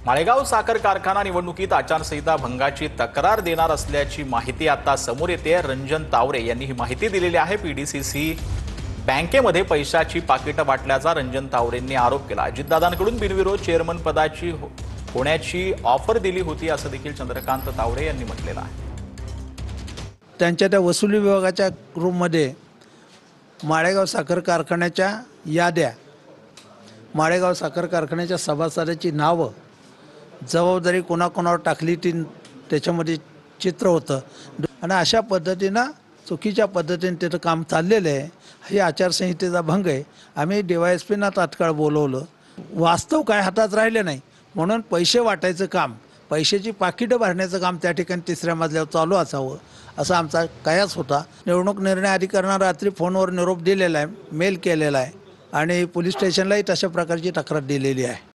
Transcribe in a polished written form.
माळेगाव साखर कारखाना निवडणुकीत आचारसंहिता भंगाची तक्रार देणार असल्याची माहिती आता समोर येते। रंजन तावरे यांनी ही माहिती दिलेली आहे। पीडीसीसी बँकेमध्ये पैशाची पाकिटं वाटल्याचा रंजन तावरेंनी आरोप केला। अजितदादांकडून बिनविरोध चेअरमन पदाची होण्याची ऑफर दिली होती असं देखील चंद्रकांत तावरे यांनी म्हटलेलं आहे। त्यांच्या त्या वसुली विभागाच्या रूममध्ये माळेगाव साखर कारखान्याच्या याद्या, माळेगाव साखर कारखान्याच्या सभासदांची नावं, जबाबदारी कोणाकोणावर टाकली ती त्याच्यामध्ये चित्र होतं आणि अशा पद्धतीनं चुकीच्या पद्धतीने तिथं काम चाललेलं आहे। ही आचारसंहितेचा भंग आहे। आम्ही DYSPना तात्काळ बोलवलं। वास्तव काय हातात राहिले नाही म्हणून पैसे वाटायचं काम, पैशाची पाकिटं भरण्याचं काम त्या ठिकाणी तिसऱ्या मजल्यावर चालू असावं असा आमचा कयास होता। निवडणूक निर्णय अधिकाऱ्यांना रात्री फोनवर निरोप दिलेला आहे, मेल केलेला आहे आणि पोलीस स्टेशनलाही तशा प्रकारची तक्रार दिलेली आहे।